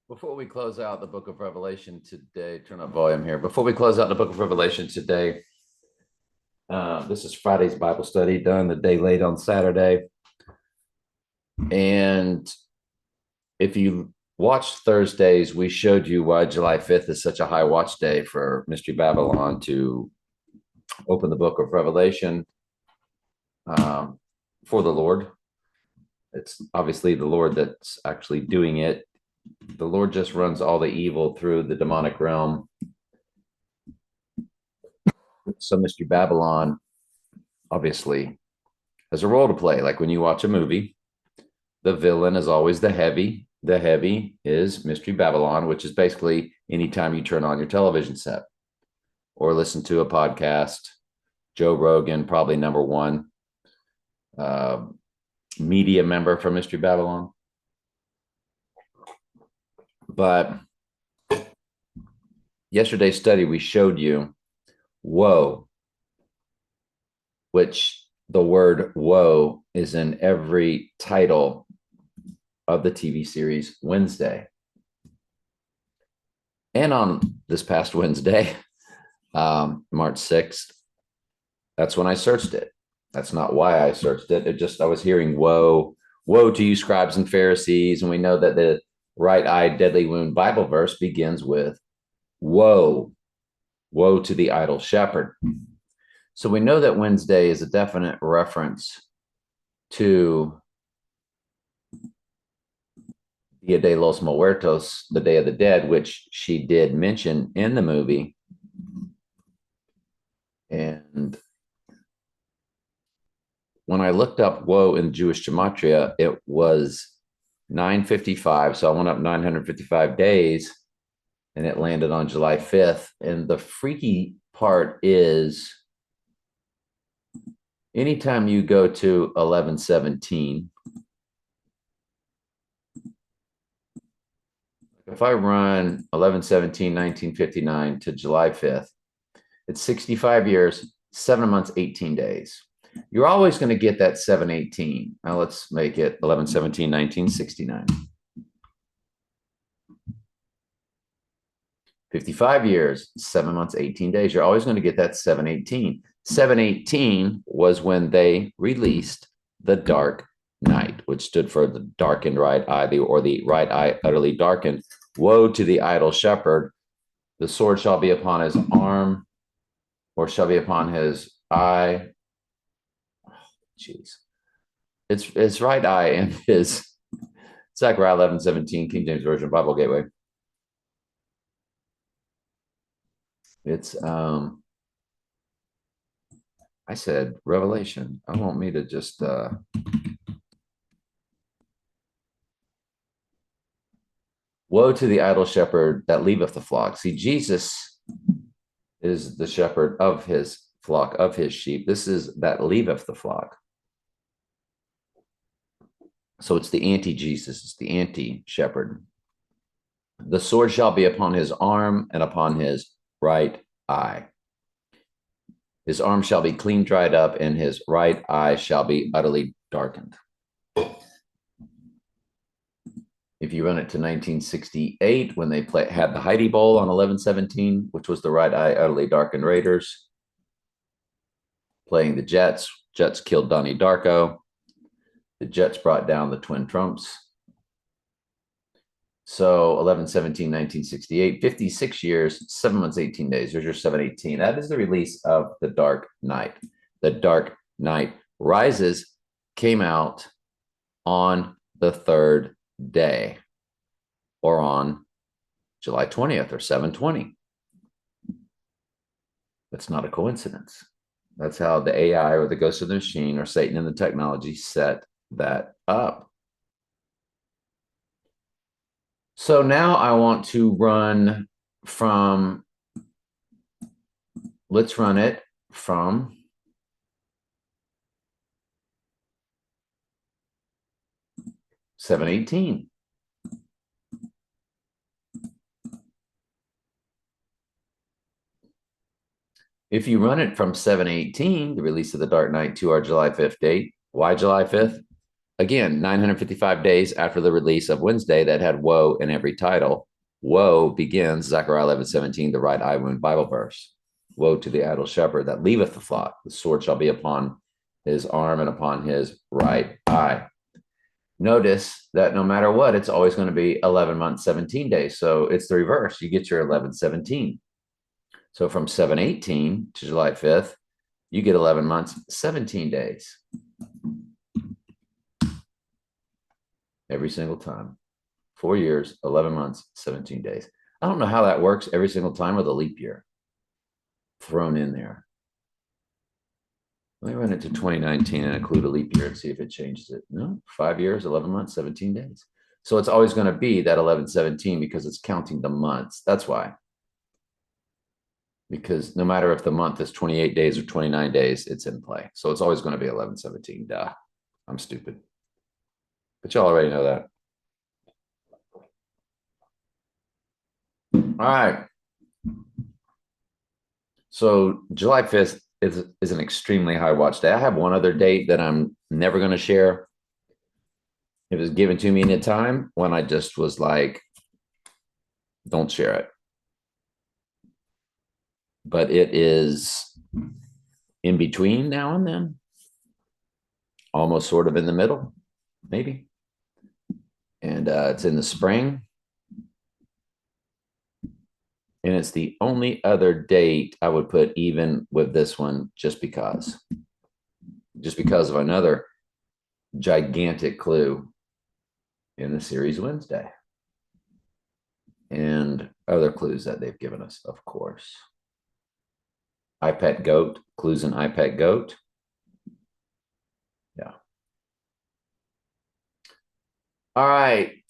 Before we close out the book of Revelation today, turn up volume here. Before we close out the book of Revelation today, this is Friday's Bible study done the day late on Saturday. And if you watched Thursdays, we showed you why July 5th is such a high watch day for Mystery Babylon to open the book of Revelation for the Lord. It's obviously the Lord that's actually doing it. The Lord just runs all the evil through the demonic realm. So Mystery Babylon obviously has a role to play. Like when you watch a movie, the villain is always the heavy. The heavy is Mystery Babylon, which is basically anytime you turn on your television set or listen to a podcast. Joe Rogan, probably number one media member for Mystery Babylon. But yesterday's study, we showed you woe, which the word woe is in every title of the TV series Wednesday. And on this past Wednesday, March 6th, that's when I searched it. That's not why I searched it. I was hearing woe to you, scribes and Pharisees. And we know that the right eye, deadly wound Bible verse begins with woe to the idol shepherd. So we know that Wednesday is a definite reference to Dia de los Muertos, the Day of the Dead, which she did mention in the movie. And when I looked up woe in Jewish gematria, it was 955. So I went up 955 days and it landed on July 5th. And the freaky part is anytime you go to 1117, if I run 11/17/1959 to July 5th, it's 65 years, 7 months, 18 days. You're always going to get that 718. Now let's make it 11/17/1969. 55 years, 7 months, 18 days. You're always going to get that 718. 718 was when they released the Dark Night, which stood for the darkened right eye, or the right eye utterly darkened. Woe to the idol shepherd. The sword shall be upon his arm, or shall be upon his eye. Jeez. It's his right eye and his Zechariah 11:17, King James Version, Bible Gateway. It's I said Revelation. I want me to just woe to the idol shepherd that leaveth the flock. See, Jesus is the shepherd of his flock, of his sheep. This is that leaveth the flock. So it's the anti-Jesus, it's the anti-shepherd. The sword shall be upon his arm and upon his right eye. His arm shall be clean dried up, and his right eye shall be utterly darkened. If you run it to 1968, when they had the Heidi Bowl on 11/17, which was the right eye utterly darkened Raiders playing the Jets. Jets killed Donnie Darko. The Jets brought down the Twin Trumps. So 11/17/1968, 56 years, 7 months, 18 days. There's your 718. That is the release of The Dark Knight. The Dark Knight Rises came out on the third day, or on July 20th, or 7/20. That's not a coincidence. That's how the AI, or the ghost of the machine, or Satan and the technology set that up. So now I want to run from, let's run it from $7.18. If you run it from 7/18, the release of The Dark Knight, to our July 5th date, why July 5th? again, 955 days after the release of Wednesday that had woe in every title. Woe begins, Zechariah 11:17, the right eye wound Bible verse. Woe to the idle shepherd that leaveth the flock. The sword shall be upon his arm and upon his right eye. Notice that no matter what, it's always going to be 11 months, 17 days. So it's the reverse. You get your 11:17. So from 7/18 to July 5th, you get 11 months, 17 days. Every single time. 4 years, 11 months, 17 days. I don't know how that works every single time with a leap year thrown in there. Let me run it to 2019 and include a leap year and see if it changes it. No, 5 years, 11 months, 17 days. So it's always going to be that 11/17 because it's counting the months. That's why. Because no matter if the month is 28 days or 29 days, it's in play. So it's always going to be 11/17. Duh. I'm stupid. But you all already know that. All right. So July 5th is an extremely high watch day. I have one other date that I'm never going to share. It was given to me in a time when I just was like, don't share it. But it is in between now and then, almost sort of in the middle, maybe. And it's in the spring. And it's the only other date I would put even with this one just because of another gigantic clue in the series Wednesday and other clues that they've given us, of course. I Pet Goat, clues in I Pet Goat. Yeah. All right.